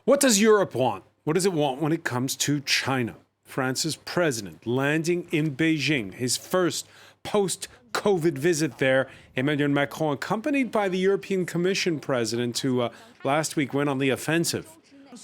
What does Europe want? What does it want when it comes to China? France's president landing in Beijing, his first post-COVID visit there. Emmanuel Macron, accompanied by the European Commission president, who last week went on the offensive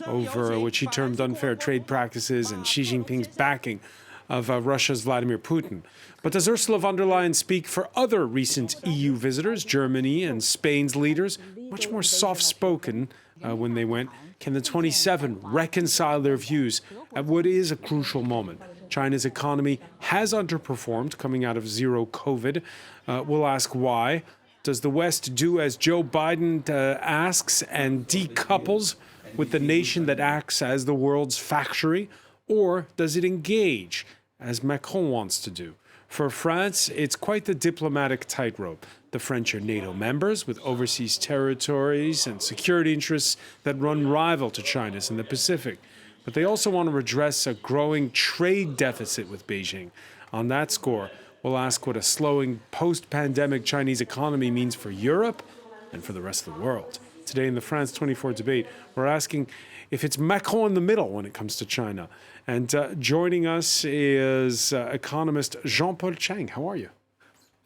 over which he termed unfair trade practices and Xi Jinping's backing of Russia's Vladimir Putin. But does Ursula von der Leyen speak for other recent EU visitors, Germany and Spain's leaders, much more soft-spoken when they went? Can the 27 reconcile their views at what is a crucial moment? China's economy has underperformed coming out of zero COVID. We'll ask why. Does the West do as Joe Biden asks and decouples with the nation that acts as the world's factory? Or does it engage, as Macron wants to do? For France, it's quite the diplomatic tightrope. The French are NATO members with overseas territories and security interests that run rival to China's in the Pacific. But they also want to redress a growing trade deficit with Beijing. On that score, we'll ask what a slowing post-pandemic Chinese economy means for Europe and for the rest of the world. Today in the France 24 debate, we're asking if it's Macron in the middle when it comes to China. And joining us is economist Jean-Paul Chang. How are you?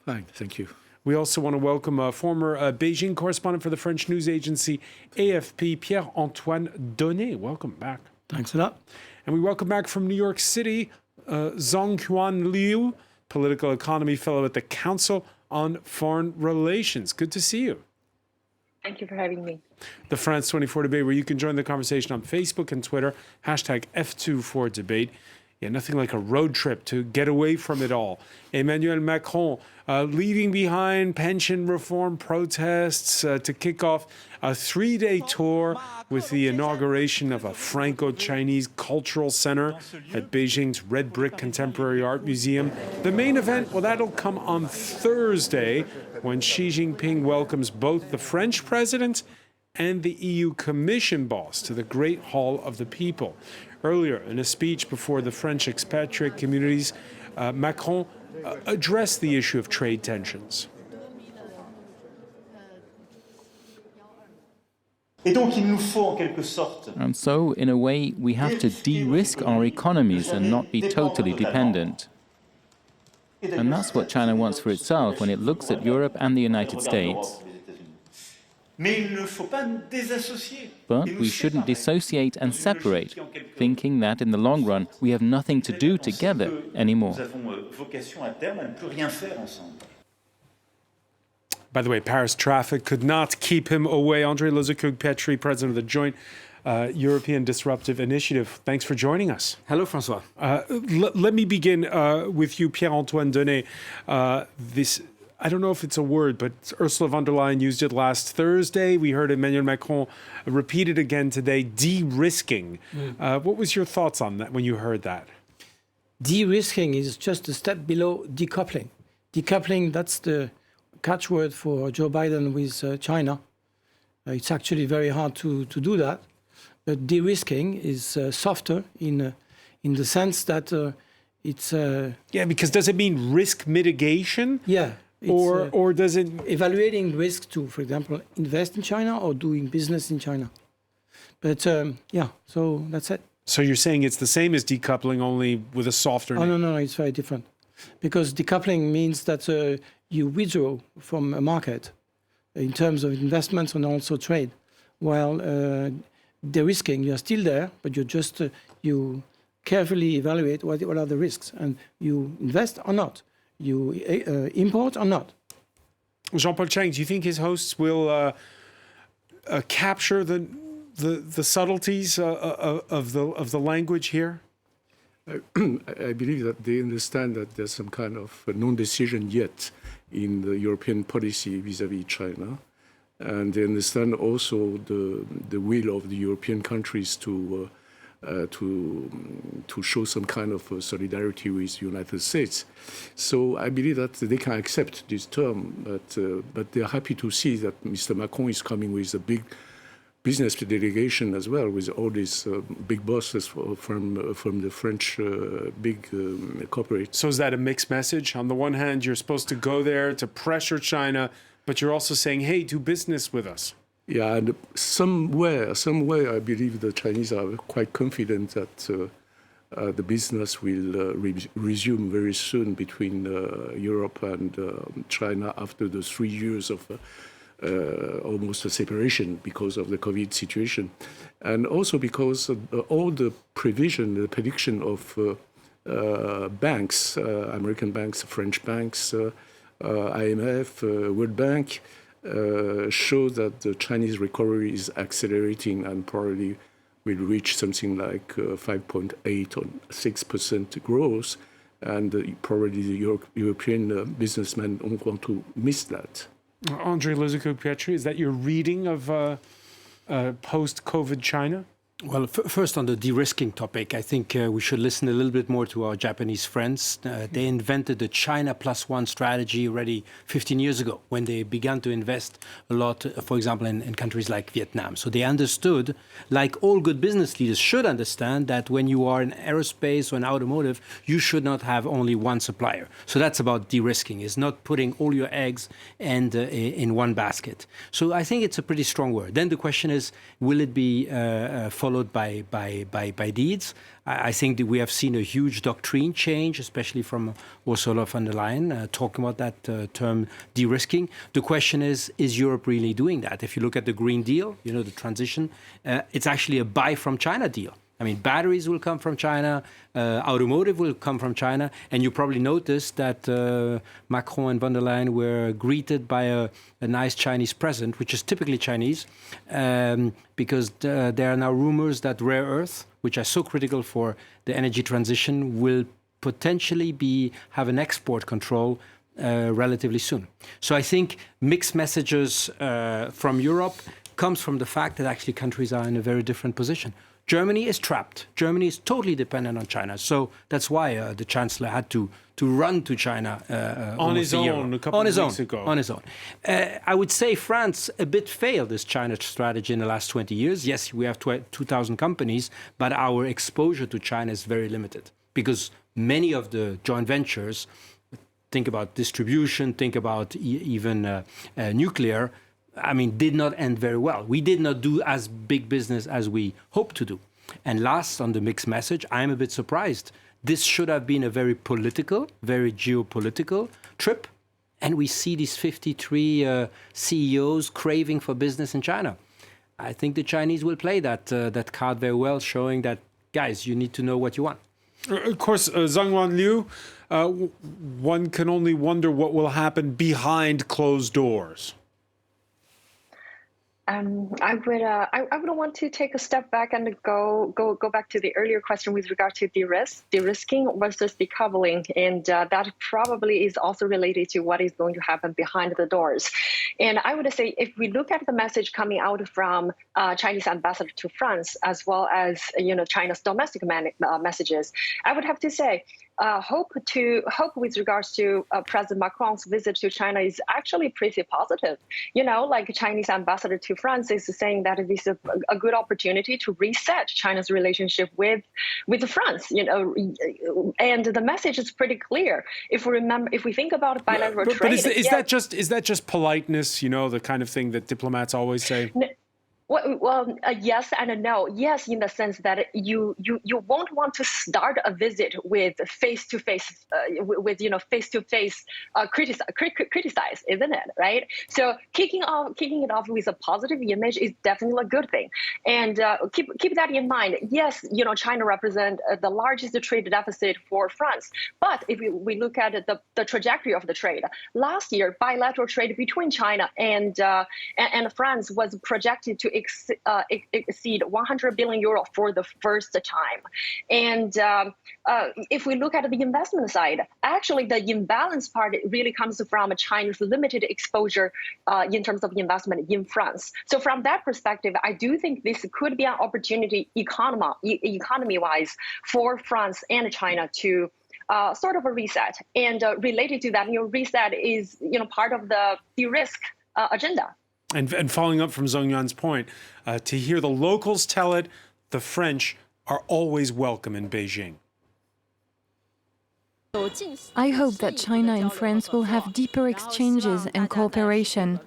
Fine, thank you. We also want to welcome a former Beijing correspondent for the French news agency AFP, Pierre-Antoine Donnet. Welcome back. Thanks a lot. And we welcome back from New York City, Zhongquan Liu, political economy fellow at the Council on Foreign Relations. Good to see you. Thank you for having me. The France 24 debate, where you can join the conversation on Facebook and Twitter, hashtag F24debate. Yeah, nothing like a road trip to get away from it all. Emmanuel Macron leaving behind pension reform protests to kick off a 3-day tour with the inauguration of a Franco-Chinese cultural center at Beijing's Red Brick Contemporary Art Museum. The main event, well, that'll come on Thursday when Xi Jinping welcomes both the French president and the EU Commission boss to the Great Hall of the People. Earlier, in a speech before the French expatriate communities, Macron addressed the issue of trade tensions. And so, in a way, we have to de-risk our economies and not be totally dependent. And that's what China wants for itself when it looks at Europe and the United States. But we shouldn't dissociate and separate, thinking that in the long run we have nothing to do together anymore. By the way, Paris traffic could not keep him away. André Lozekug-Petri, president of the Joint European Disruptive Initiative. Thanks for joining us. Hello, François. Let me begin with you, Pierre-Antoine Donnet. I don't know if it's a word, but Ursula von der Leyen used it last Thursday. We heard Emmanuel Macron repeat it again today, de-risking. What was your thoughts on that when you heard that? De-risking is just a step below decoupling. Decoupling, that's the catchword for Joe Biden with China. It's actually very hard to do that. But de-risking is softer in the sense that it's... Yeah, because does it mean risk mitigation? Yeah. Or does it... Evaluating risk to, for example, invest in China or doing business in China. But yeah, so that's it. So you're saying it's the same as decoupling, only with a softer name? Oh, no, it's very different. Because decoupling means that you withdraw from a market in terms of investments and also trade. While de-risking, you're still there, but you're just, you carefully evaluate what are the risks, and you invest or not. You import or not? Jean-Paul Chang, do you think his hosts will capture the subtleties of the language here? I believe that they understand that there's some kind of non-decision yet in the European policy vis-à-vis China, and they understand also the will of the European countries to show some kind of solidarity with the United States. So I believe that they can accept this term, but they're happy to see that Mr. Macron is coming with a big business delegation as well, with all these big bosses from the French big corporate. So is that a mixed message? On the one hand, you're supposed to go there to pressure China, but you're also saying, hey, do business with us. Yeah, and somewhere, I believe the Chinese are quite confident that the business will resume very soon between Europe and China after the 3 years of almost a separation because of the COVID situation. And also because of all the prediction of banks, American banks, French banks, IMF, World Bank, show that the Chinese recovery is accelerating and probably will reach something like 5.8 or 6% growth. And probably the European businessmen don't want to miss that. Andrei Lozico-Pietri, is that your reading of post-COVID China? Well, first on the de-risking topic, I think we should listen a little bit more to our Japanese friends. They invented the China Plus One strategy already 15 years ago when they began to invest a lot, for example, in countries like Vietnam. So they understood, like all good business leaders should understand, that when you are in aerospace or in automotive, you should not have only one supplier. So that's about de-risking, is not putting all your eggs in one basket. So I think it's a pretty strong word. Then the question is, will it be followed by deeds? I think that we have seen a huge doctrine change, especially from Ursula von der Leyen, talking about that term de-risking. The question is Europe really doing that? If you look at the Green Deal, the transition, it's actually a buy from China deal. I mean, batteries will come from China, automotive will come from China, and you probably noticed that Macron and von der Leyen were greeted by a nice Chinese present, which is typically Chinese, because there are now rumors that rare earth, which are so critical for the energy transition, will potentially have an export control relatively soon. So I think mixed messages from Europe comes from the fact that actually countries are in a very different position. Germany is trapped. Germany is totally dependent on China. So that's why the Chancellor had to run to China on his own a couple of weeks ago. On his own. I would say France a bit failed this China strategy in the last 20 years. Yes, we have 2,000 companies, but our exposure to China is very limited because many of the joint ventures, think about distribution, think about even nuclear, did not end very well. We did not do as big business as we hoped to do. And last, on the mixed message, I'm a bit surprised. This should have been a very political, very geopolitical trip. And we see these 53 CEOs craving for business in China. I think the Chinese will play that card very well, showing that, guys, you need to know what you want. Of course, Zhang Liu, one can only wonder what will happen behind closed doors. I would want to take a step back and go back to the earlier question with regard to de-risking versus decoupling, and that probably is also related to what is going to happen behind the doors. And I would say, if we look at the message coming out from Chinese ambassador to France, as well as China's domestic messages, I would have to say, hope with regards to President Macron's visit to China is actually pretty positive. Like Chinese ambassador to France is saying that this is a good opportunity to reset China's relationship with France. And the message is pretty clear. If we think about bilateral trade, but is that just politeness? The kind of thing that diplomats always say. Well, yes and no. Yes, in the sense that you won't want to start a visit with face-to-face, criticize, isn't it? Right. So kicking it off with a positive image is definitely a good thing, and keep that in mind. Yes, China represents the largest trade deficit for France, but if we look at the trajectory of the trade last year, bilateral trade between China and France was projected to exceed 100 billion euro for the first time. And if we look at the investment side, actually the imbalance part really comes from China's limited exposure in terms of investment in France. So from that perspective, I do think this could be an opportunity economy-wise for France and China to sort of a reset. And related to that, reset is part of the de-risk agenda. And following up from Zhong Yuan's point, to hear the locals tell it, the French are always welcome in Beijing. I hope that China and France will have deeper exchanges and cooperation.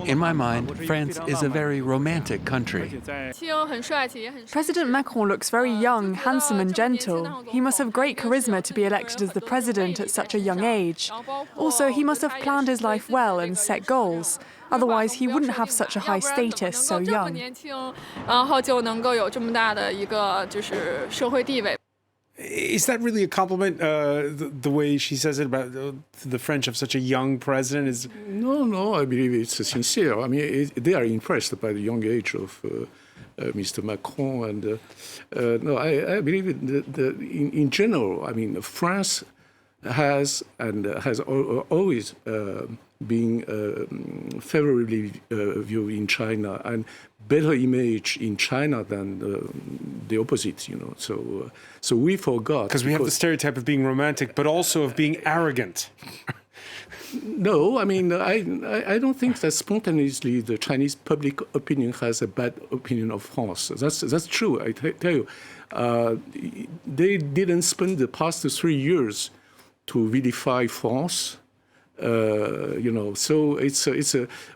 In my mind, France is a very romantic country. President Macron looks very young, handsome and gentle. He must have great charisma to be elected as the president at such a young age. Also, he must have planned his life well and set goals. Otherwise, he wouldn't have such a high status so young. Is that really a compliment, the way she says it about the French have such a young president? Is No, I believe it's sincere. I mean, they are impressed by the young age of Mr. Macron. And no, I believe in general, I mean, France has always been favorably viewed in China and better image in China than the opposite, you know. So we forgot. because we have the stereotype of being romantic, but also of being arrogant. No, I mean, I don't think that spontaneously the Chinese public opinion has a bad opinion of France. That's true, I tell you. They didn't spend the past 3 years to vilify France. You know, so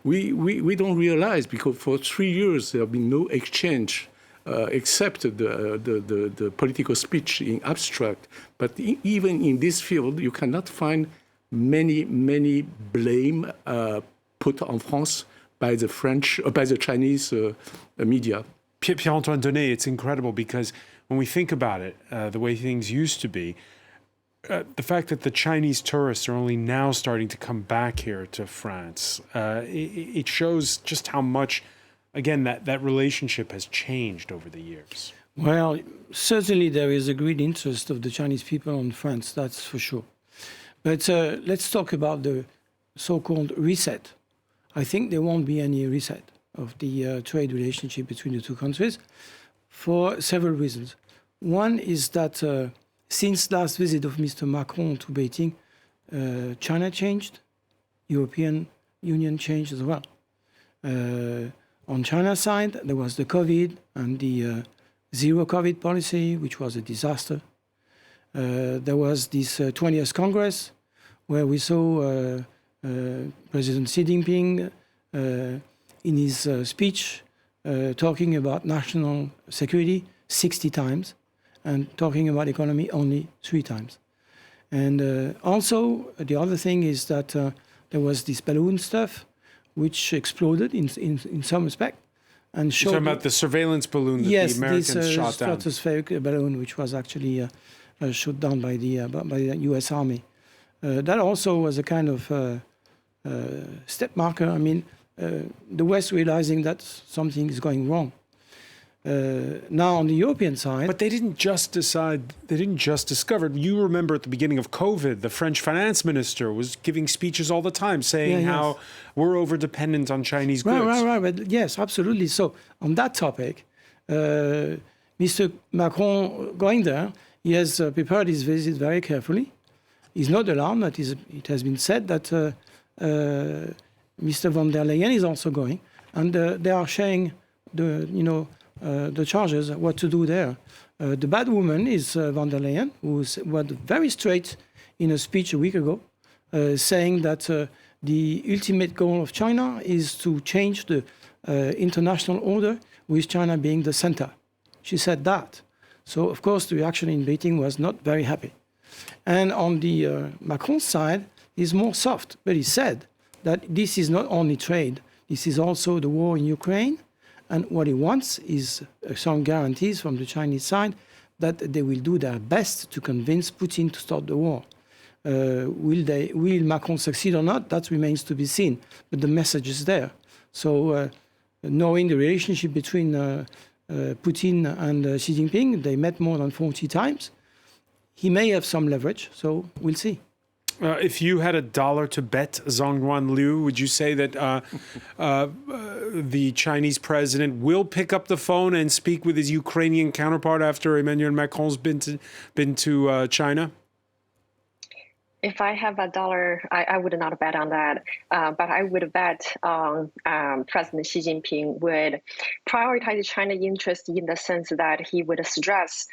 we don't realize, because for 3 years there have been no exchange except the political speech in abstract. But even in this field, you cannot find many blame put on France by the French or by the Chinese media. Pierre-Antoine Donnet, it's incredible because when we think about it, the way things used to be, the fact that the Chinese tourists are only now starting to come back here to France, it shows just how much, again, that relationship has changed over the years. Well, certainly there is a great interest of the Chinese people on France, that's for sure. But let's talk about the so-called reset. I think there won't be any reset of the trade relationship between the two countries for several reasons. One is that since last visit of Mr. Macron to Beijing, China changed, European Union changed as well. On China's side, there was the COVID and the zero COVID policy, which was a disaster. There was this 20th Congress, where we saw President Xi Jinping in his speech talking about national security 60 times and talking about economy only 3 times. And also, the other thing is that there was this balloon stuff, which exploded in some respect. And You're talking about the surveillance balloon that the Americans shot down. Yes, this stratospheric balloon, which was actually shot down by the U.S. Army. That also was a kind of step marker. I mean, the West realizing that something is going wrong. Now on the European side, But they didn't just decide, they didn't just discover. You remember at the beginning of COVID, the French finance minister was giving speeches all the time saying how we're over-dependent on Chinese goods. Right. But yes, absolutely. So on that topic, Mr. Macron going there, he has prepared his visit very carefully. He's not alarmed. It has been said that Mr. von der Leyen is also going, and they are sharing the charges, what to do there. The bad woman is von der Leyen, who was very straight in a speech a week ago, saying that the ultimate goal of China is to change the international order, with China being the center. She said that. So, of course, the reaction in Beijing was not very happy. And on the Macron side, he's more soft, but he said that this is not only trade, this is also the war in Ukraine. And what he wants is some guarantees from the Chinese side that they will do their best to convince Putin to start the war. Will Macron succeed or not? That remains to be seen. But the message is there. So knowing the relationship between Putin and Xi Jinping, they met more than 40 times. He may have some leverage, so we'll see. If you had $1 to bet Zhonghuan Liu, would you say that the Chinese president will pick up the phone and speak with his Ukrainian counterpart after Emmanuel Macron's been to China? If I have $1, I would not bet on that. But I would bet President Xi Jinping would prioritize China interest in the sense that he would stress,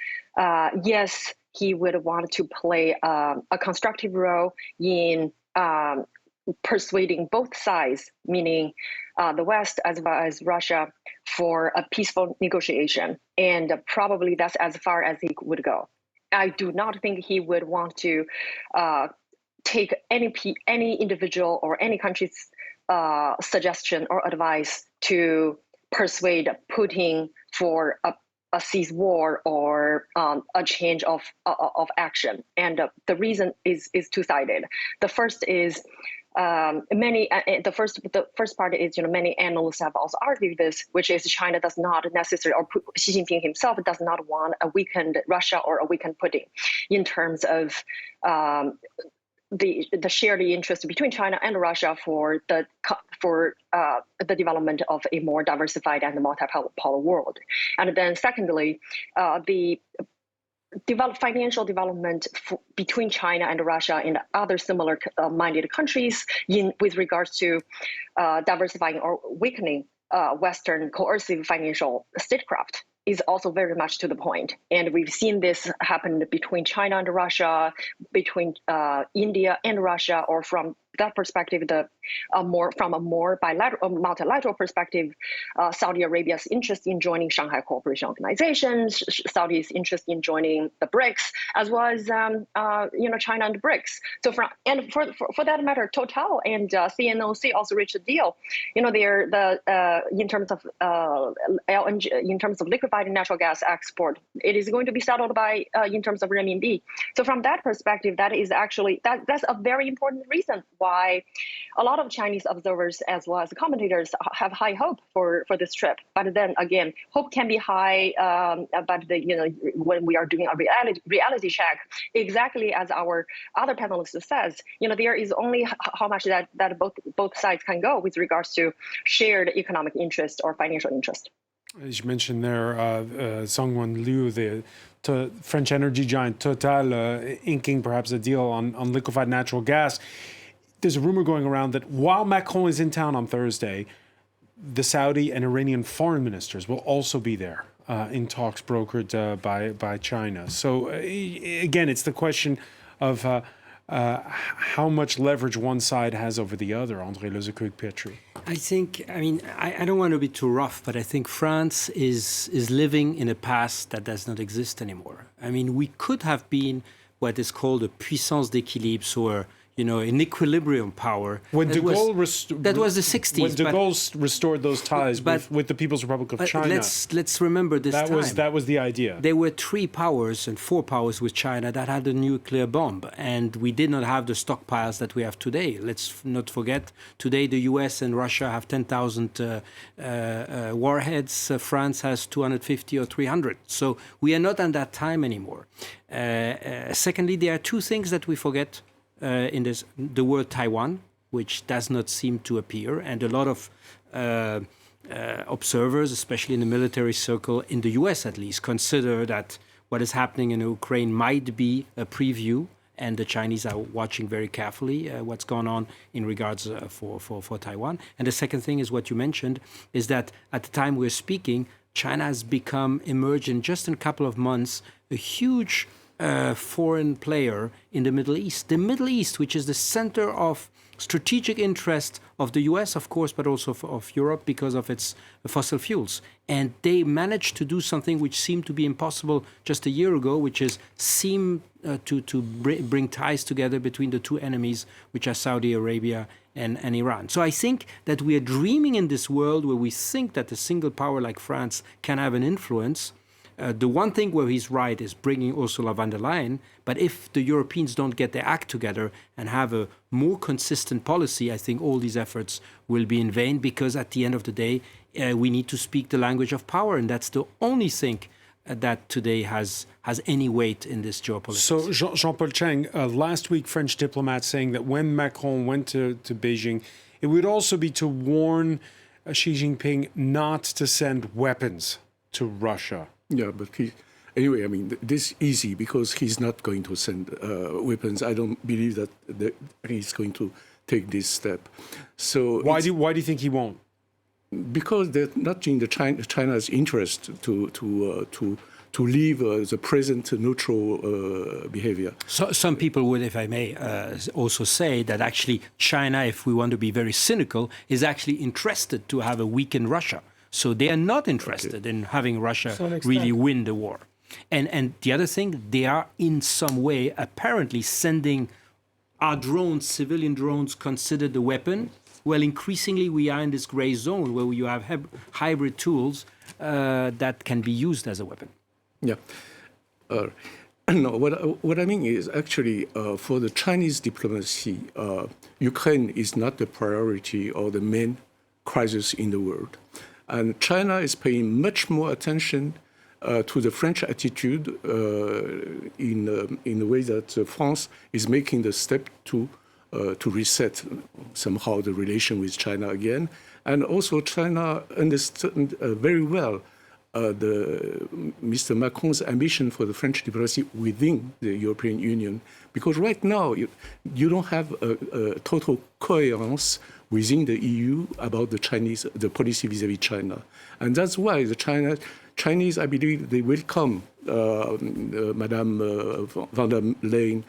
yes, he would want to play a constructive role in persuading both sides, meaning the West as well as Russia, for a peaceful negotiation. And probably that's as far as he would go. I do not think he would want to take any individual or any country's suggestion or advice to persuade Putin for a cease war or a change of action. And the reason is two-sided. The first is the first part is, many analysts have also argued this, which is China does not necessarily, or Xi Jinping himself does not want a weakened Russia or a weakened Putin in terms of the shared interest between China and Russia for the development of a more diversified and multipolar world. And then secondly, the financial development between China and Russia and other similar minded countries with regards to diversifying or weakening Western coercive financial statecraft is also very much to the point. And we've seen this happen between China and Russia, between India and Russia, or from that perspective, from a more multilateral perspective, Saudi Arabia's interest in joining Shanghai Cooperation Organization, Saudi's interest in joining the BRICS, as well as China and the BRICS. So for that matter, Total and CNOC also reached a deal. They're in terms of LNG, in terms of liquefied natural gas export, it is going to be settled by in terms of renminbi. So from that perspective, that is actually that's a very important reason why a lot of Chinese observers as well as commentators have high hope for this trip. But then again, hope can be high, but when we are doing a reality check, exactly as our other panelist says, there is only how much that both sides can go with regards to shared economic interest or financial interest. As you mentioned there, Songwon Liu, the French energy giant Total, inking perhaps a deal on liquefied natural gas. There's a rumor going around that while Macron is in town on Thursday, the Saudi and Iranian foreign ministers will also be there in talks brokered by China. So again, it's the question of how much leverage one side has over the other, André Lezecoq-Petry. I don't want to be too rough, but I think France is living in a past that does not exist anymore. We could have been what is called a puissance d'équilibre, so an equilibrium power. When that was the 60s. When de Gaulle restored those ties with the People's Republic of China. Let's remember this time. That was the idea. There were 3 powers and 4 powers with China that had a nuclear bomb, and we did not have the stockpiles that we have today. Let's not forget, today the US and Russia have 10,000 warheads. France has 250 or 300. So we are not at that time anymore. Secondly, there are 2 things that we forget. In the word Taiwan, which does not seem to appear, and a lot of observers, especially in the military circle, in the US at least, consider that what is happening in Ukraine might be a preview, and the Chinese are watching very carefully what's going on in regards for Taiwan. And the second thing is what you mentioned, is that at the time we're speaking, China has emerged in just in a couple of months, a huge foreign player in the Middle East. The Middle East, which is the center of strategic interest of the US, of course, but also of Europe because of its fossil fuels. And they managed to do something which seemed to be impossible just a year ago, which is to bring ties together between the 2 enemies, which are Saudi Arabia and Iran. So I think that we are dreaming in this world where we think that a single power like France can have an influence. The one thing where he's right is bringing Ursula von der Leyen, but if the Europeans don't get their act together and have a more consistent policy, I think all these efforts will be in vain, because at the end of the day, we need to speak the language of power, and that's the only thing that today has any weight in this geopolitics. So Jean-Paul Cheng, last week French diplomats saying that when Macron went to Beijing, it would also be to warn Xi Jinping not to send weapons to Russia. Yeah, but this is easy because he's not going to send weapons. I don't believe that he's going to take this step. So why do you think he won't? Because they're not in China's interest to leave the present neutral behavior. So, some people would, if I may, also say that actually China, if we want to be very cynical, is actually interested to have a weakened Russia. So they are not interested in having Russia really win the war. And the other thing, they are in some way apparently sending our drones, civilian drones, considered a weapon. Well, increasingly we are in this gray zone where you have hybrid tools that can be used as a weapon. Yeah. No, what I mean is actually for the Chinese diplomacy, Ukraine is not the priority or the main crisis in the world. And China is paying much more attention to the French attitude in the way that France is making the step to reset somehow the relation with China again. And also China understands very well Mr. Macron's ambition for the French diplomacy within the European Union, because right now you don't have a total coherence within the EU about the policy vis-à-vis China, and that's why the Chinese, I believe, they welcome Madame van der Leyen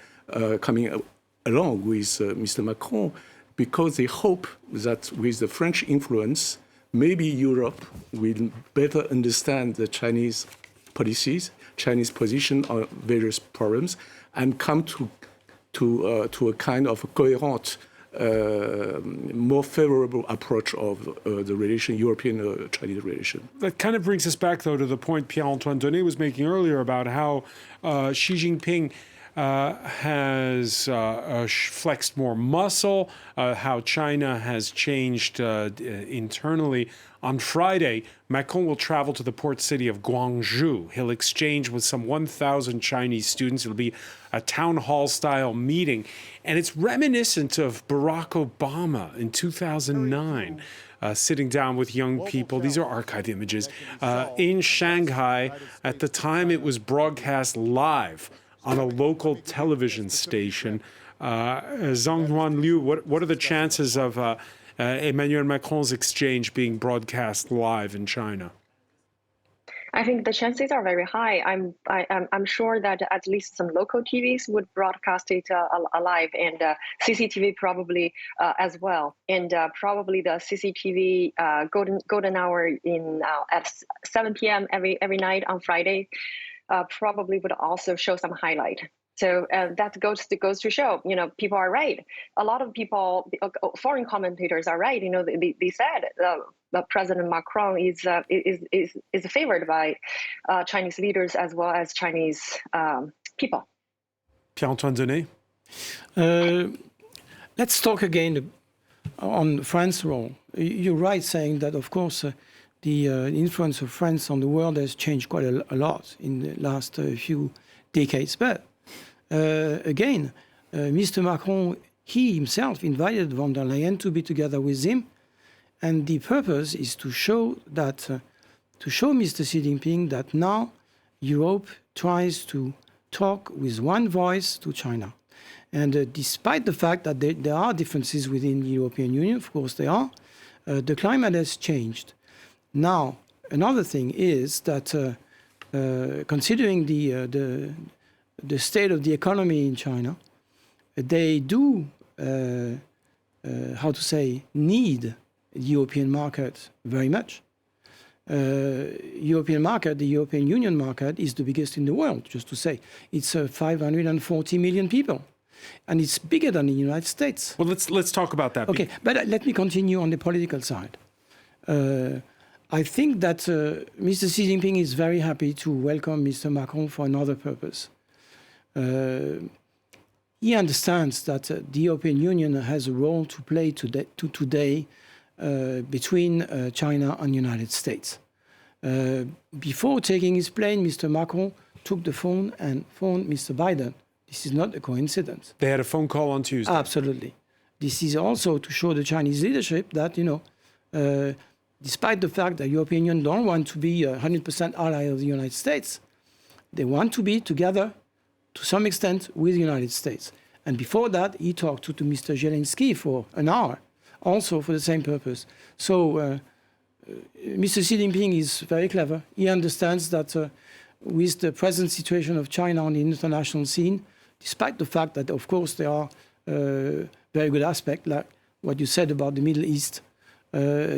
coming along with Mr. Macron, because they hope that with the French influence, maybe Europe will better understand the Chinese policies, Chinese position on various problems, and come to a kind of coherent, more favorable approach of the relation, European-Chinese relation. That kind of brings us back, though, to the point Pierre-Antoine Donnet was making earlier about how Xi Jinping has flexed more muscle, how China has changed internally. On Friday, Macron will travel to the port city of Guangzhou. He'll exchange with some 1,000 Chinese students. It'll be a town hall-style meeting. And it's reminiscent of Barack Obama in 2009. Sitting down with young people. These are archived images. In Shanghai, at the time it was broadcast live on a local television station. Zhang Liu, what are the chances of Emmanuel Macron's exchange being broadcast live in China? I think the chances are very high. I'm sure that at least some local TVs would broadcast it live, and CCTV probably as well. And probably the CCTV golden hour at 7 p.m. every night on Friday probably would also show some highlight. So that goes to show, people are right. A lot of people, foreign commentators are right. They said President Macron is favored by Chinese leaders as well as Chinese people. Pierre-Antoine Donnet? Let's talk again on France's role. You're right saying that, of course, the influence of France on the world has changed quite a lot in the last few decades. But again, Mr. Macron, he himself invited von der Leyen to be together with him. And the purpose is to show that, to show Mr. Xi Jinping that now Europe tries to talk with one voice to China. And despite the fact that there are differences within the European Union, of course there are, the climate has changed. Now, another thing is that considering the state of the economy in China, they do, need the European market very much. European market, the European Union market, is the biggest in the world, just to say. It's 540 million people. And it's bigger than the United States. Well, let's talk about that. Okay, but let me continue on the political side. I think that Mr. Xi Jinping is very happy to welcome Mr. Macron for another purpose. He understands that the European Union has a role to play today between China and the United States. Before taking his plane, Mr. Macron took the phone and phoned Mr. Biden. This is not a coincidence. They had a phone call on Tuesday. Absolutely. This is also to show the Chinese leadership that, despite the fact that the European Union don't want to be 100% ally of the United States, they want to be together to some extent with the United States. And before that, he talked to Mr. Zelensky for an hour, also for the same purpose. So Mr. Xi Jinping is very clever. He understands that with the present situation of China on the international scene, despite the fact that, of course, there are very good aspects, like what you said about the Middle East,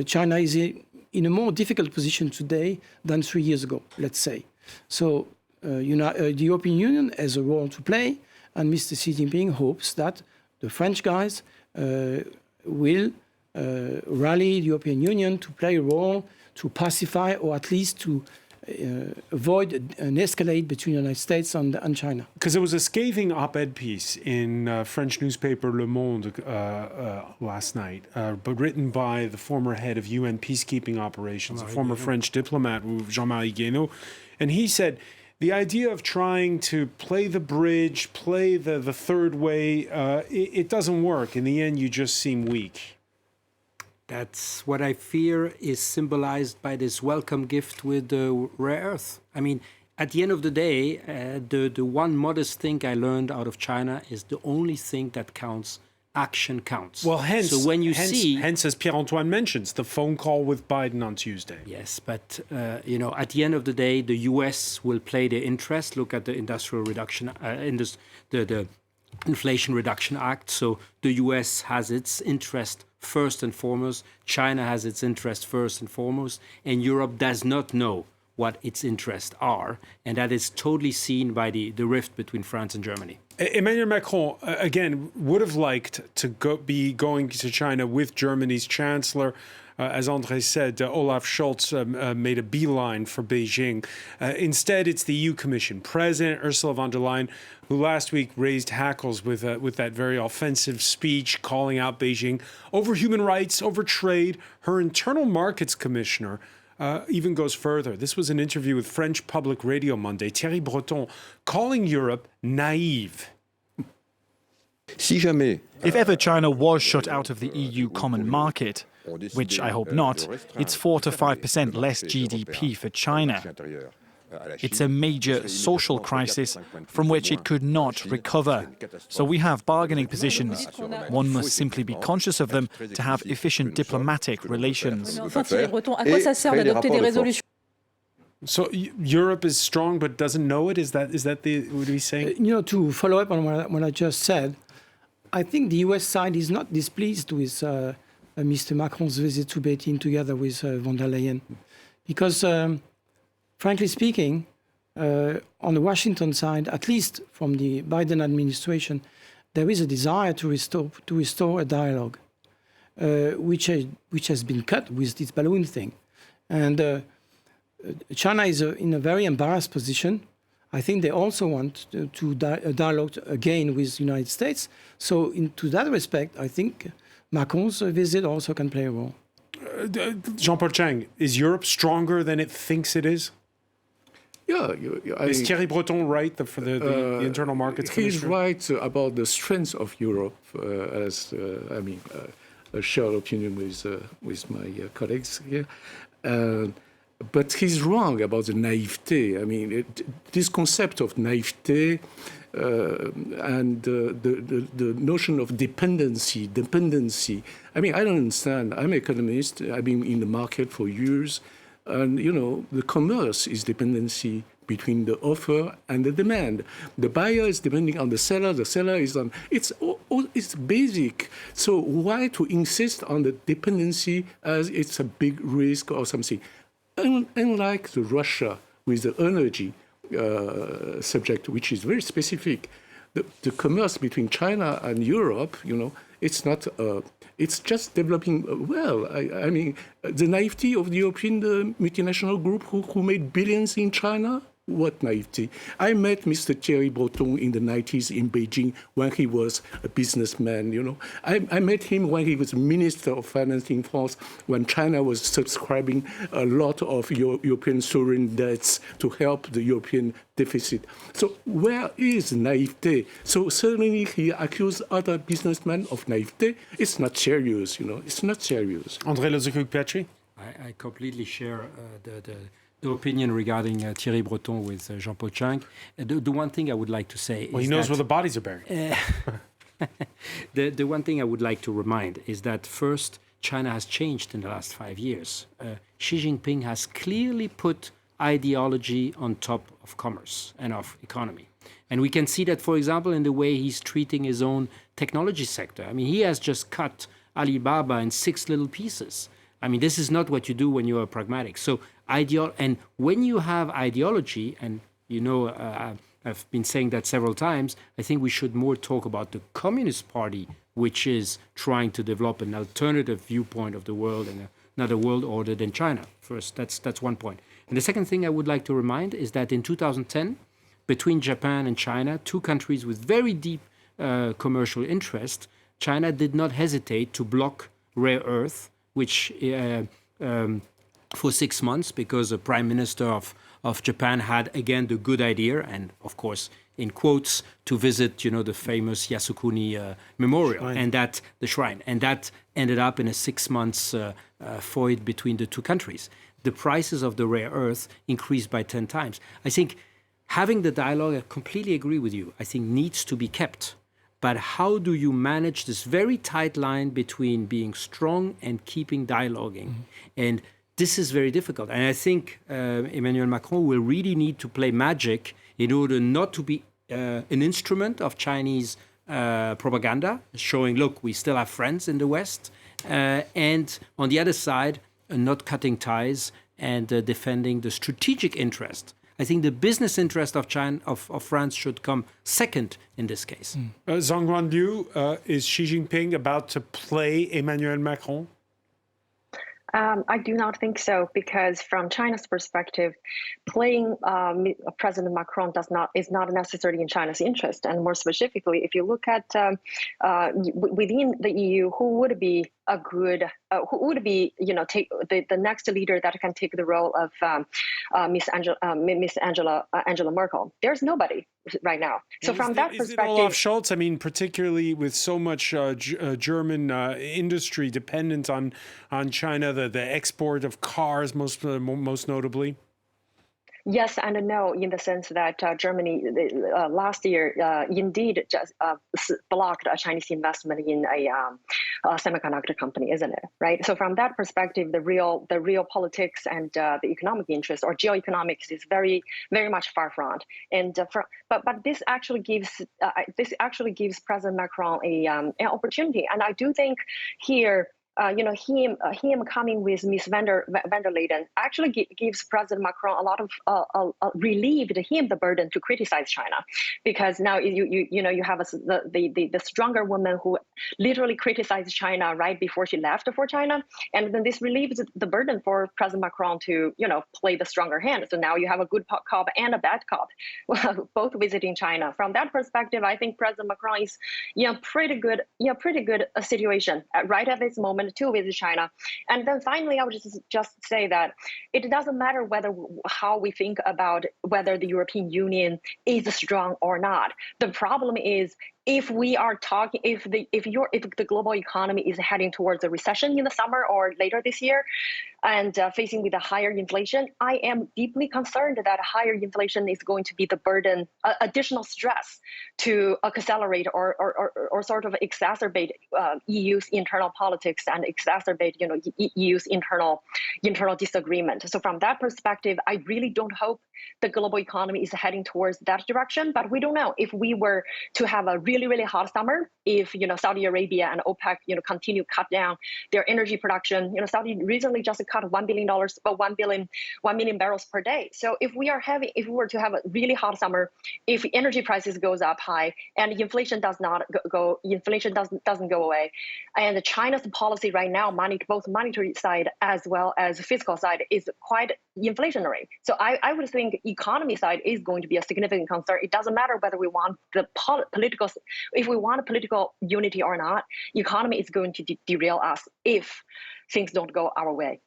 China is in a more difficult position today than 3 years ago, let's say. So the European Union has a role to play, and Mr. Xi Jinping hopes that the French guys will rally the European Union to play a role to pacify, or at least to avoid an escalate between the United States and China. Because there was a scathing op-ed piece in French newspaper Le Monde last night, but written by the former head of UN peacekeeping operations, a former French diplomat, Jean-Marie Guénaud, and he said the idea of trying to play the bridge, play the third way, it doesn't work. In the end, you just seem weak. That's what I fear is symbolized by this welcome gift with the rare earth. I mean, at the end of the day, the one modest thing I learned out of China is the only thing that counts. Action counts. Well, hence, so when you hence, as Pierre-Antoine mentions, the phone call with Biden on Tuesday. Yes, but at the end of the day, the U.S. will play their interest. Look at the Industrial Reduction, the Inflation Reduction Act. So the U.S. has its interest first and foremost. China has its interest first and foremost, and Europe does not know what its interests are, and that is totally seen by the rift between France and Germany. Emmanuel Macron, again, would have liked to be going to China with Germany's chancellor. As André said, Olaf Scholz made a beeline for Beijing. Instead, it's the EU Commission President Ursula von der Leyen, who last week raised hackles with that very offensive speech calling out Beijing over human rights, over trade. Her internal markets commissioner even goes further. This was an interview with French Public Radio Monday, Thierry Breton, calling Europe naive. If ever China was shut out of the EU common market, which I hope not, it's 4 to 5% less GDP for China. It's a major social crisis from which it could not recover. So we have bargaining positions. One must simply be conscious of them to have efficient diplomatic relations. So Europe is strong but doesn't know it? Is that what he's saying? To follow up on what I just said, I think the US side is not displeased with Mr. Macron's visit to Beijing together with von der Leyen. Because, frankly speaking, on the Washington side, at least from the Biden administration, there is a desire to restore a dialogue, which has been cut with this balloon thing. And China is in a very embarrassed position. I think they also want to dialogue again with the United States. So to that respect, I think Macron's visit also can play a role. Jean-Paul Chang, is Europe stronger than it thinks it is? Yeah. Is Thierry Breton right for the internal markets He's commissioner? right about the strength of Europe, a shared opinion with my colleagues here. But he's wrong about the naivete. I mean, this concept of naivete and the notion of dependency. I mean, I don't understand. I'm an economist. I've been in the market for years. And, the commerce is dependency between the offer and the demand. The buyer is depending on the seller is on... It's basic. So why to insist on the dependency as it's a big risk or something? Unlike Russia with the energy subject, which is very specific, the commerce between China and Europe, it's not. It's just developing well. I mean, the naivety of the European multinational group who made billions in China. What naivety? I met Mr. Thierry Breton in the 90s in Beijing when he was a businessman, I met him when he was Minister of Finance in France, when China was subscribing a lot of European sovereign debts to help the European deficit. So where is naivete? So certainly he accused other businessmen of naivete. It's not serious, It's not serious. André Lozicouk-Pietri? I completely share the opinion regarding Thierry Breton with Jean-Paul Chang. The one thing I would like to say is he knows where the bodies are buried. The one thing I would like to remind is that first, China has changed in the last 5 years. Xi Jinping has clearly put ideology on top of commerce and of economy. And we can see that, for example, in the way he's treating his own technology sector. I mean, he has just cut Alibaba in 6 little pieces. I mean, this is not what you do when you are pragmatic. So, and when you have ideology, and you know, I've been saying that several times, I think we should more talk about the Communist Party, which is trying to develop an alternative viewpoint of the world and another world order than China. First, that's one point. And the second thing I would like to remind is that in 2010, between Japan and China, 2 countries with very deep commercial interest, China did not hesitate to block rare earth, which for 6 months, because the Prime Minister of Japan had, again, the good idea, and of course, in quotes, to visit, you know, the famous Yasukuni Memorial, Shrine. and that, the shrine, and that ended up in a 6 months void between the 2 countries. The prices of the rare earth increased by 10 times. I think having the dialogue, I completely agree with you, I think needs to be kept. But how do you manage this very tight line between being strong and keeping dialoguing? And this is very difficult. And I think Emmanuel Macron will really need to play magic in order not to be an instrument of Chinese propaganda, showing, look, we still have friends in the West. And on the other side, not cutting ties and defending the strategic interest. I think the business interest of China, of France, should come second in this case. Zhang Guanliu, is Xi Jinping about to play Emmanuel Macron? I do not think so, because from China's perspective, playing President Macron is not necessarily in China's interest. And more specifically, if you look at within the EU, who would be a good, who would be, you know, take the next leader that can take the role of Miss Angela Merkel? There's nobody right now. So from that perspective, is it Olaf Scholz? I mean, particularly with so much German industry dependent on China, the export of cars, most notably. Yes and no, in the sense that Germany last year indeed just blocked a Chinese investment in a semiconductor company, isn't it? Right. So from that perspective, the real politics and the economic interest or geoeconomics is very, very much far front. And but this actually gives President Macron an opportunity, and I do think here. You know, him coming with Miss van der Leyen actually gives President Macron a lot of relieved him the burden to criticize China, because now you have the stronger woman who literally criticized China right before she left for China, and then this relieves the burden for President Macron to play the stronger hand. So now you have a good cop and a bad cop, both visiting China. From that perspective, I think President Macron is pretty good situation right at this moment to visit China. And then finally, I would just say that it doesn't matter how we think about whether the European Union is strong or not. The problem is, if we are talking, if the global economy is heading towards a recession in the summer or later this year, and facing with a higher inflation, I am deeply concerned that higher inflation is going to be the burden, additional stress to accelerate or sort of exacerbate EU's internal politics and exacerbate EU's internal disagreement. So from that perspective, I really don't hope the global economy is heading towards that direction. But we don't know if we were to have a really hot summer, if Saudi Arabia and OPEC continue to cut down their energy production. Saudi recently just cut $1 billion, about 1 million barrels per day. So if we were to have a really hot summer, if energy prices goes up high and inflation doesn't go away, and China's policy right now, both monetary side as well as fiscal side, is quite inflationary. So I would think economy side is going to be a significant concern. It doesn't matter whether we want if we want political unity or not, economy is going to derail us if things don't go our way.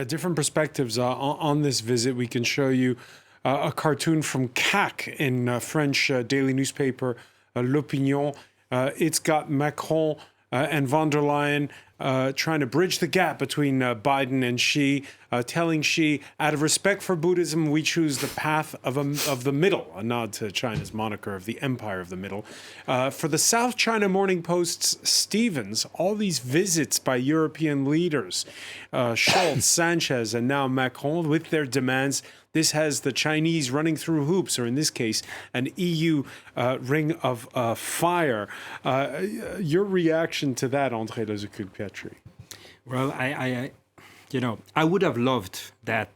Different perspectives on this visit. We can show you a cartoon from CAC in French daily newspaper L'Opinion. It's got Macron and von der Leyen trying to bridge the gap between Biden and Xi, telling Xi, out of respect for Buddhism, we choose the path of the middle, a nod to China's moniker of the empire of the middle. For the South China Morning Post's Stevens, all these visits by European leaders, Scholz, Sanchez, and now Macron, with their demands, this has the Chinese running through hoops, or in this case, an EU ring of fire. Your reaction to that, André Lezecuc-Pietri? Well, I would have loved that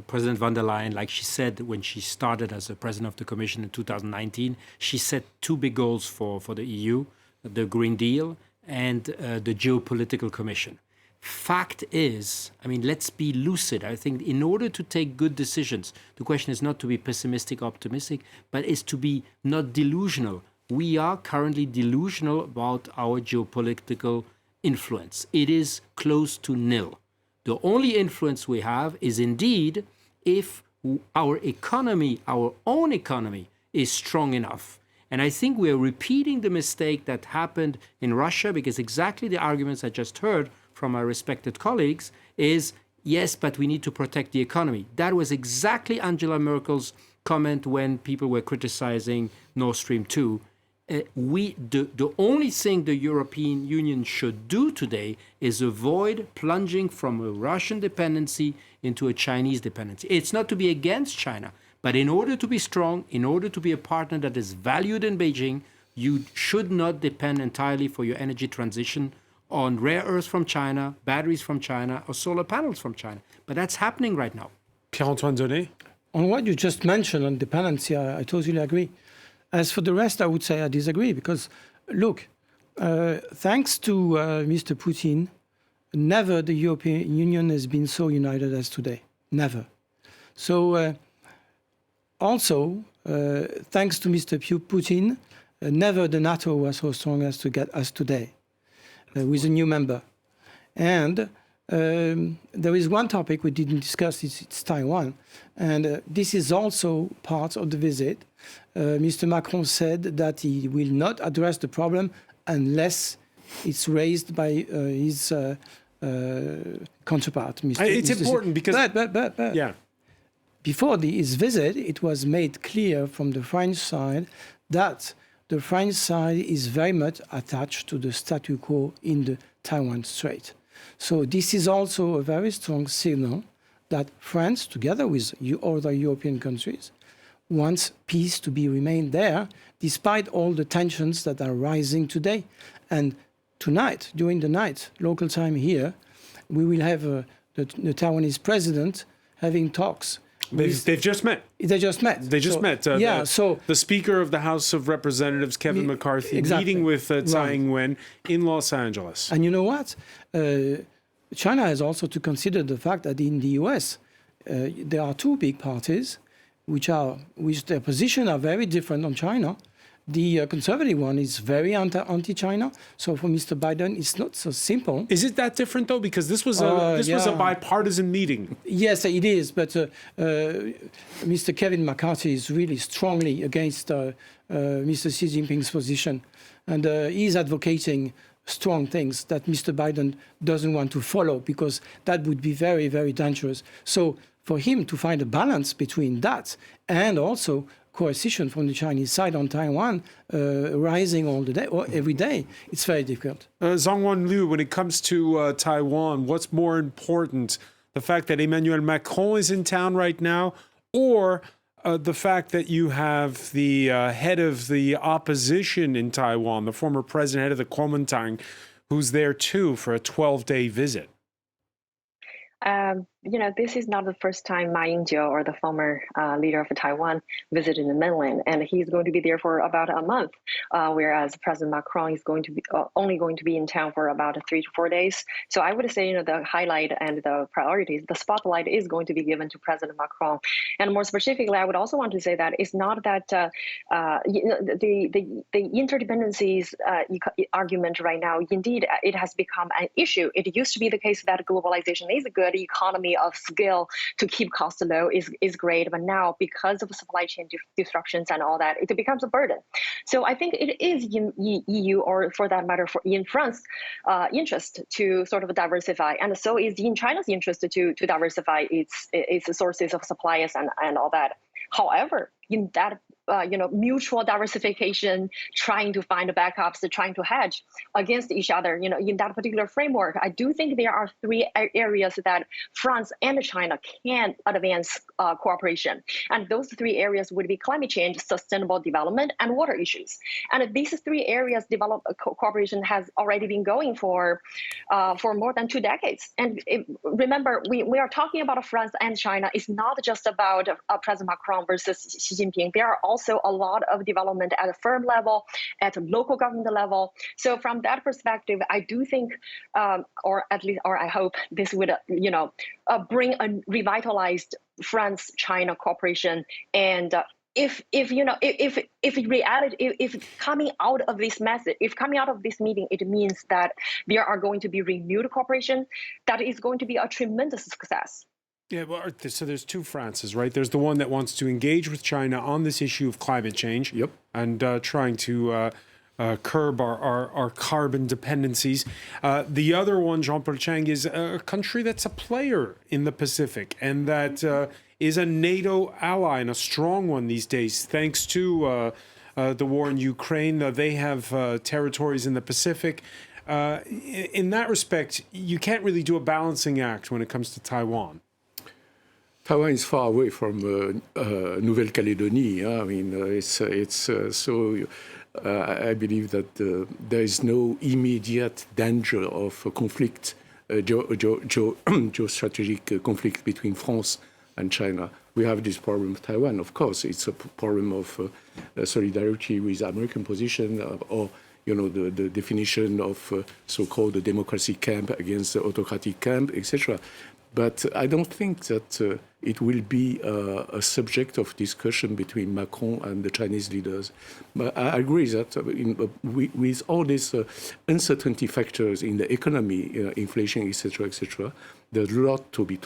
President von der Leyen, like she said when she started as a president of the Commission in 2019, she set two big goals for the EU, the Green Deal and the Geopolitical Commission. Fact is, let's be lucid. I think in order to take good decisions, the question is not to be pessimistic, optimistic, but is to be not delusional. We are currently delusional about our geopolitical influence. It is close to nil. The only influence we have is indeed if our economy, our own economy, is strong enough. And I think we are repeating the mistake that happened in Russia, because exactly the arguments I just heard from our respected colleagues is, yes, but we need to protect the economy. That was exactly Angela Merkel's comment when people were criticizing Nord Stream 2. The only thing the European Union should do today is avoid plunging from a Russian dependency into a Chinese dependency. It's not to be against China, but in order to be strong, in order to be a partner that is valued in Beijing, you should not depend entirely for your energy transition on rare earths from China, batteries from China, or solar panels from China. But that's happening right now. Pierre-Antoine Donnet? On what you just mentioned on dependency, I totally agree. As for the rest, I would say I disagree, because, look, thanks to Mr. Putin, never the European Union has been so united as today. Never. So, also, thanks to Mr. Putin, never the NATO was so strong as today. With a new member. And there is one topic we didn't discuss, it's Taiwan. And this is also part of the visit. Mr. Macron said that he will not address the problem unless it's raised by his counterpart, Mr. It's important because... But yeah. Before his visit, it was made clear from the French side that the French side is very much attached to the statu quo in the Taiwan Strait. So this is also a very strong signal that France, together with other European countries, wants peace to be remained there, despite all the tensions that are rising today. And tonight, during the night, local time here, we will have the Taiwanese president having talks. They've just met. They just met. They just met. So the Speaker of the House of Representatives, Kevin McCarthy, exactly. meeting with Tsai Ing-wen in Los Angeles. And you know what? China has also to consider the fact that in the US, there are two big parties which their position are very different on China. The conservative one is very anti-China. So for Mr. Biden, it's not so simple. Is it that different, though? Because this was a bipartisan meeting. Yes, it is. But Mr. Kevin McCarthy is really strongly against Mr. Xi Jinping's position. And he's advocating strong things that Mr. Biden doesn't want to follow, because that would be very, very dangerous. So for him to find a balance between that and also coercion from the Chinese side on Taiwan rising all the day or every day, it's very difficult. Zhongwan Liu, when it comes to Taiwan, what's more important, the fact that Emmanuel Macron is in town right now, or the fact that you have the head of the opposition in Taiwan, the former president, head of the Kuomintang, who's there too for a 12-day visit? This is not the first time Ma Ying-jeou, or the former leader of Taiwan, visited the mainland, and he's going to be there for about a month, whereas President Macron is only going to be in town for about 3 to 4 days. So I would say, the highlight and the priorities, the spotlight is going to be given to President Macron. And more specifically, I would also want to say that it's not that the interdependencies argument right now, indeed, it has become an issue. It used to be the case that globalization is good, economy economy of scale to keep costs low is great. But now, because of supply chain disruptions and all that, it becomes a burden. So I think it is in EU, or for that matter, in France, interest to sort of diversify, and so is in China's interest to diversify its sources of suppliers and all that. However, in that mutual diversification, trying to find backups, trying to hedge against each other, in that particular framework, I do think there are three areas that France and China can advance cooperation. And those three areas would be climate change, sustainable development, and water issues. And these three areas cooperation has already been going for more than 2 decades. And remember, we are talking about France and China. It's not just about President Macron versus Xi Jinping. There are also a lot of development at a firm level, at a local government level. So from that perspective, I do think, or I hope, this would, bring a revitalized France-China cooperation. And if coming out of this message, if coming out of this meeting, it means that there are going to be renewed cooperation, that is going to be a tremendous success. Yeah, well, so there's two Frances, right? There's the one that wants to engage with China on this issue of climate change, and trying to curb our carbon dependencies. The other one, Jean-Paul Chang, is a country that's a player in the Pacific, and that is a NATO ally, and a strong one these days, thanks to the war in Ukraine. They have territories in the Pacific. In that respect, you can't really do a balancing act when it comes to Taiwan. Taiwan is far away from Nouvelle-Calédonie. I mean, I believe that there is no immediate danger of conflict, geostrategic conflict between France and China. We have this problem of Taiwan, of course. It's a problem of solidarity with American position, or the definition of so-called the democracy camp against the autocratic camp, etc. But I don't think that it will be a subject of discussion between Macron and the Chinese leaders. But I agree that with all these uncertainty factors in the economy, inflation, etc., there's a lot to be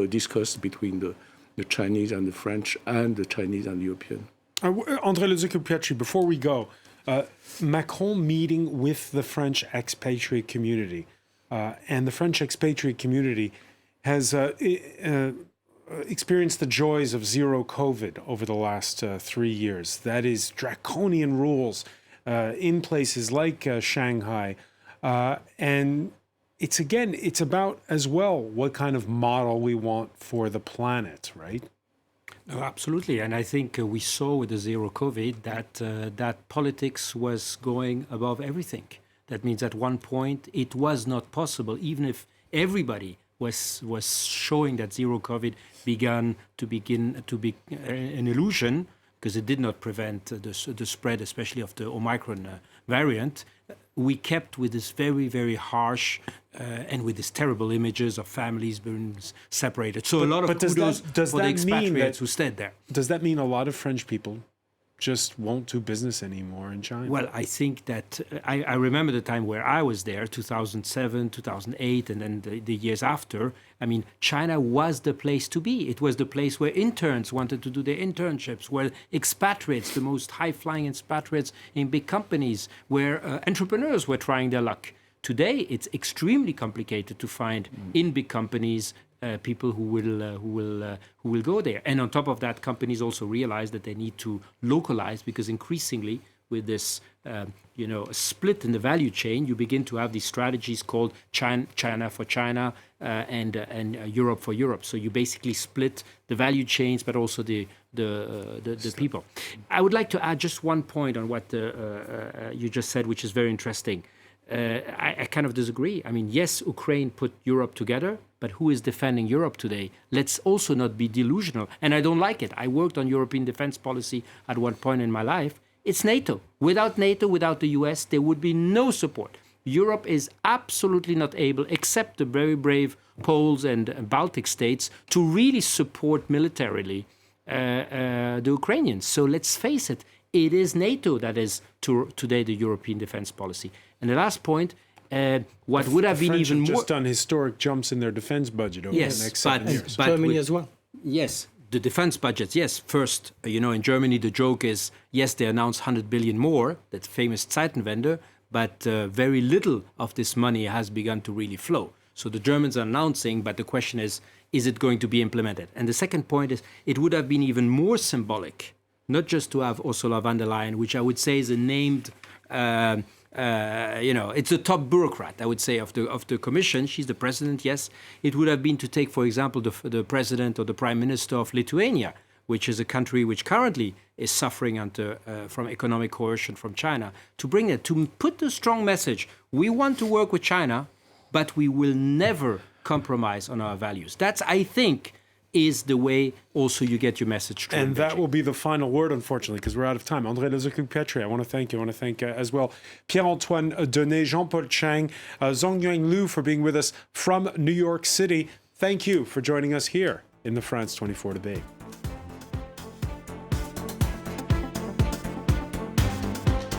discussed between the Chinese and the French, and the Chinese and the European. André Lezuc-Pietri, before we go, Macron meeting with the French expatriate community, and the French expatriate community has experienced the joys of zero COVID over the last 3 years. That is draconian rules in places like Shanghai. And it's about as well what kind of model we want for the planet, right? No, absolutely. And I think we saw with the zero COVID that politics was going above everything. That means at one point it was not possible, even if everybody was showing that zero COVID began to be an illusion, because it did not prevent the spread, especially of the Omicron variant. We kept with this very, very harsh and with these terrible images of families being separated. So a lot of kudos for the expatriates who stayed there. Does that mean a lot of French people just won't do business anymore in China? Well, I think that I remember the time where I was there, 2007, 2008, and then the years after. I mean, China was the place to be. It was the place where interns wanted to do their internships, where expatriates, the most high-flying expatriates in big companies, where entrepreneurs were trying their luck. Today, it's extremely complicated to find in big companies people who will go there. And on top of that, companies also realize that they need to localize, because increasingly with this split in the value chain, you begin to have these strategies called China for China and Europe for Europe. So you basically split the value chains, but also the people. I would like to add just one point on what you just said, which is very interesting. I kind of disagree. I mean, yes, Ukraine put Europe together, but who is defending Europe today? Let's also not be delusional. And I don't like it. I worked on European defense policy at one point in my life. It's NATO. Without NATO, without the US, there would be no support. Europe is absolutely not able, except the very brave Poles and Baltic states, to really support militarily the Ukrainians. So let's face it, it is NATO that is today the European defense policy. And the last point, What would have been French even have more... just done historic jumps in their defense budget over the next 7 years. but Germany with- as well. Yes, the defense budgets, yes. First, in Germany, the joke is, yes, they announced 100 billion more, that famous Zeitenwende, but very little of this money has begun to really flow. So the Germans are announcing, but the question is it going to be implemented? And the second point is, it would have been even more symbolic, not just to have Ursula von der Leyen, which I would say is a named... it's a top bureaucrat, I would say, of the Commission. She's the president, yes. It would have been to take, for example, the president or the prime minister of Lithuania, which is a country which currently is suffering from economic coercion from China, to bring it, to put a strong message. We want to work with China, but we will never compromise on our values. That's, I think, is the way also you get your message through. And that will be the final word, unfortunately, because we're out of time. André Lezuc-Petri, I want to thank you. I want to thank as well Pierre-Antoine Denet, Jean-Paul Chang, Zongyuan Liu for being with us from New York City. Thank you for joining us here in the France 24 debate.